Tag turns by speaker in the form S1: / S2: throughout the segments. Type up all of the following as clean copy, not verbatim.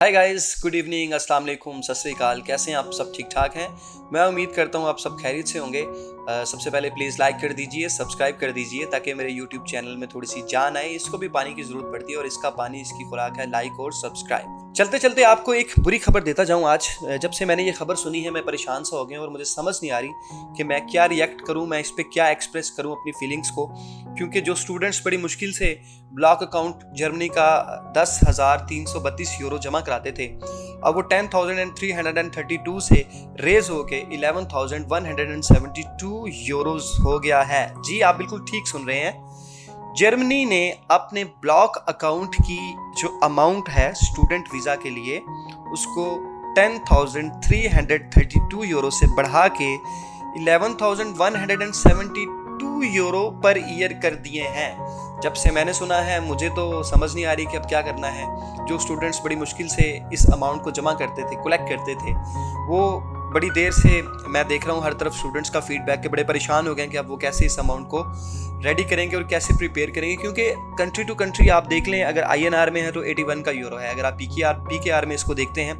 S1: Hi guys, good evening, अस्सलाम वालेकुम, सत श्री अकाल। कैसे हैं आप सब? ठीक ठाक हैं। मैं उम्मीद करता हूँ आप सब खैरियत से होंगे। सबसे पहले प्लीज़ लाइक कर दीजिए, सब्सक्राइब कर दीजिए ताकि मेरे यूट्यूब चैनल में थोड़ी सी जान आए। इसको भी पानी की ज़रूरत पड़ती है और इसका पानी, इसकी खुराक है लाइक और सब्सक्राइब। चलते चलते आपको एक बुरी खबर देता जाऊँ। आज जब से मैंने ये खबर सुनी है मैं परेशान सा हो गया और मुझे समझ नहीं आ रही कि मैं क्या रिएक्ट करूँ, मैं इस पर क्या एक्सप्रेस करूँ अपनी फीलिंग्स को। क्योंकि जो स्टूडेंट्स बड़ी मुश्किल से ब्लॉक अकाउंट जर्मनी का 10,332 यूरो जमा कराते थे, अब वो 10,332 से रेज होके 11,172 यूरोज हो गया है। जी आप बिल्कुल ठीक सुन रहे हैं। जर्मनी ने अपने ब्लॉक अकाउंट की जो अमाउंट है स्टूडेंट वीज़ा के लिए उसको 10,332 यूरो से बढ़ा के 11,172 यूरो पर ईयर कर दिए हैं। जब से मैंने सुना है मुझे तो समझ नहीं आ रही कि अब क्या करना है। जो स्टूडेंट्स बड़ी मुश्किल से इस अमाउंट को जमा करते थे, कलेक्ट करते थे, वो बड़ी देर से मैं देख रहा हूँ हर तरफ स्टूडेंट्स का फीडबैक के बड़े परेशान हो गए कि अब वो कैसे इस अमाउंट को रेडी करेंगे और कैसे प्रिपेयर करेंगे। क्योंकि कंट्री टू कंट्री आप देख लें, अगर INR में है तो 81 का यूरो है, अगर आप PKR में इसको देखते हैं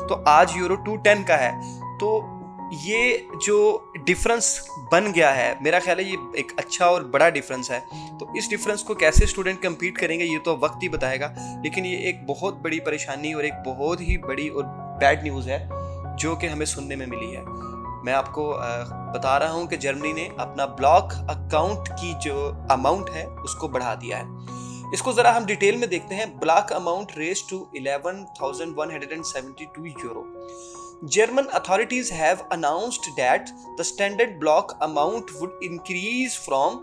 S1: तो आज यूरो 210 का है। तो ये जो डिफरेंस बन गया है, मेरा ख्याल है ये एक अच्छा और बड़ा डिफरेंस है। तो इस डिफरेंस को कैसे स्टूडेंट कंपीट करेंगे ये तो वक्त ही बताएगा, लेकिन ये एक बहुत बड़ी परेशानी और एक बहुत ही बड़ी और बैड न्यूज़ है जो कि हमें सुनने में मिली है। मैं आपको बता रहा हूँ कि जर्मनी ने अपना ब्लॉक अकाउंट की जो अमाउंट है उसको बढ़ा दिया है। इसको ज़रा हम डिटेल में देखते हैं। Block amount raise to 11,172 euro. German authorities have announced that the standard block amount would increase from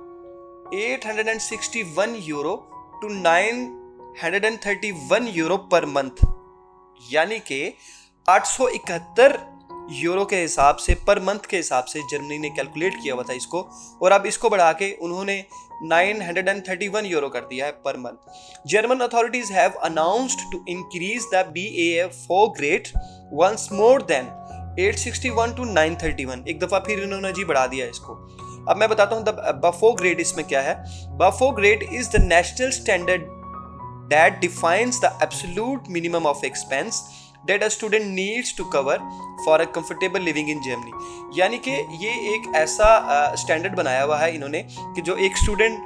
S1: 861 euro to 931 euro per month, यानी कि 871 यूरो के हिसाब से पर मंथ के हिसाब से जर्मनी ने कैलकुलेट किया हुआ था इसको, और अब इसको बढ़ा के उन्होंने 931 यूरो कर दिया है per month. German authorities have announced to increase the BA4 grade once more then 861 to 931। एक दफा फिर इन्होंने जी बढ़ा दिया इसको। अब मैं बताता हूँ BA4 ग्रेड इसमें क्या है। BA4 grade is the national standard that defines the absolute minimum of expense that a student needs to cover for a comfortable living in Germany। यानी कि ये एक ऐसा स्टैंडर्ड बनाया हुआ है इन्होंने कि जो एक स्टूडेंट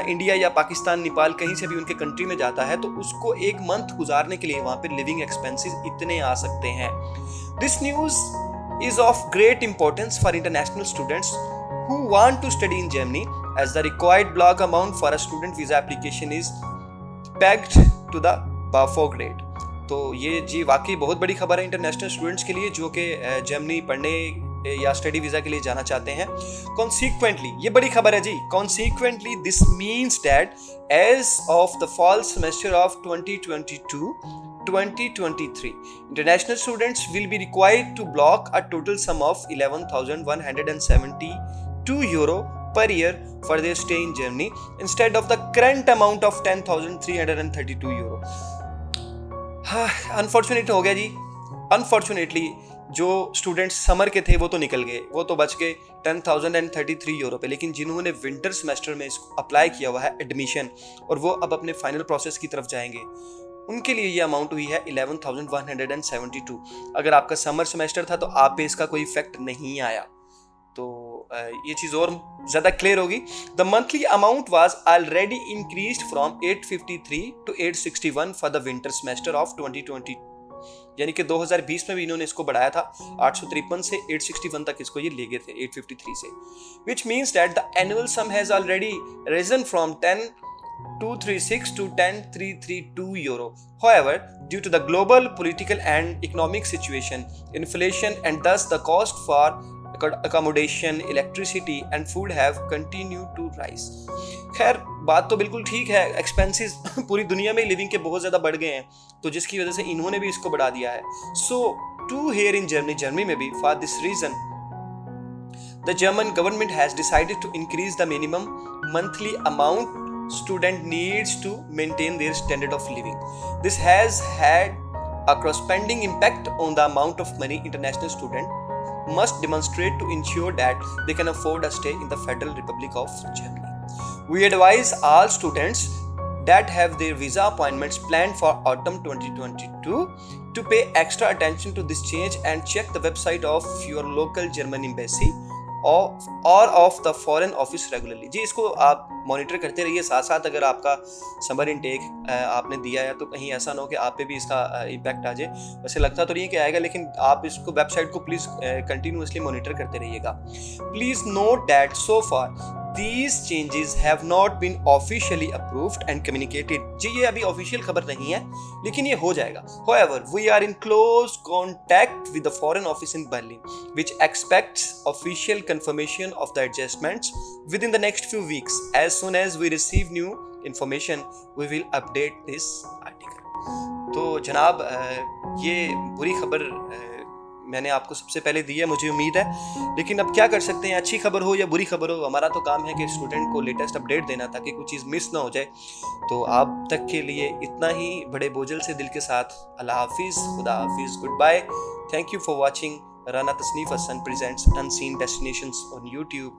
S1: इंडिया या पाकिस्तान, नेपाल, कहीं से भी उनके कंट्री में जाता है तो उसको एक मंथ गुजारने के लिए वहाँ पे लिविंग एक्सपेंसेस इतने आ सकते हैं। This news is of great importance for international students who want to study in Germany as the required block amount for a student visa application is pegged to the BA4 grade। तो ये जी वाकई बहुत बड़ी खबर है international students के लिए जो कि जर्मनी पढ़ने या स्टडी वीज़ा के लिए जाना चाहते हैं। कॉन्सिक्वेंटली ये बड़ी खबर है जी। Consequently this means that as of the fall semester of 2022-2023 international students will be required to block a total sum of 11,172 euro per year for their stay in Germany instead of the current amount of 10,332 euro। Unfortunate हो गया जी। Unfortunately जो students summer के थे वो तो निकल गए, वो तो बच गए 10,033 यूरो पे, लेकिन जिन्होंने विंटर सेमेस्टर में इसको अप्लाई किया हुआ है एडमिशन और वो अब अपने फाइनल प्रोसेस की तरफ जाएंगे, उनके लिए ये अमाउंट हुई है 11,172। अगर आपका समर सेमेस्टर था तो आप पे इसका कोई इफेक्ट नहीं आया, तो ये चीज़ और ज़्यादा क्लियर होगी। The monthly amount was already increased from 853 to 861 for the winter semester of 2020, यानी कि 2020 में भी इन्होंने इसको बढ़ाया था। 853 से 861 तक इसको ये ले गए थे 853 से, which means that the annual sum has already risen from 10,236 to 10,332 euro. However, due to the global political and economic situation, inflation, and thus the cost for accommodation, electricity and food have continued to rise। खैर बात तो बिल्कुल ठीक है, expenses पूरी दुनिया में living के बहुत ज़्यादा बढ़ गए हैं, तो जिसकी वजह से इन्होंने भी इसको बढ़ा दिया है। So too here in Germany में भी for this reason the German government has decided to increase the minimum monthly amount student needs to maintain their standard of living. This has had a corresponding impact on the amount of money international students must demonstrate to ensure that they can afford a stay in the Federal Republic of Germany। We advise all students that have their visa appointments planned for autumn 2022 to pay extra attention to this change and check the website of your local German embassy or of the foreign office regularly। जी इसको आप monitor करते रहिए, साथ साथ अगर आपका summer intake आपने दिया है तो कहीं ऐसा ना हो कि आप पे भी इसका इम्पैक्ट आ जाए। वैसे लगता तो नहीं है कि आएगा, लेकिन आप इसको वेबसाइट को प्लीज़ कंटिन्यूसली मॉनिटर करते रहिएगा। Please note that so far These changes have not been officially approved and communicated। जी ये अभी ऑफिशियल खबर नहीं है, लेकिन ये हो जाएगा। However, we are in close contact with the Foreign Office in Berlin, which expects official confirmation of the adjustments within the next few weeks. As soon as we receive new information, we will update this article। तो जनाब ये बुरी खबर मैंने आपको सबसे पहले दी है, मुझे उम्मीद है। लेकिन अब क्या कर सकते हैं, अच्छी खबर हो या बुरी खबर हो, हमारा तो काम है कि स्टूडेंट को लेटेस्ट अपडेट देना ताकि कुछ चीज़ मिस ना हो जाए। तो आप तक के लिए इतना ही, बड़े बोझल से दिल के साथ अल्लाह हाफिज़, खुदा हाफिज़, good bye. Thank you for watching. Rana Tasneef Hassan presents unseen destinations on YouTube.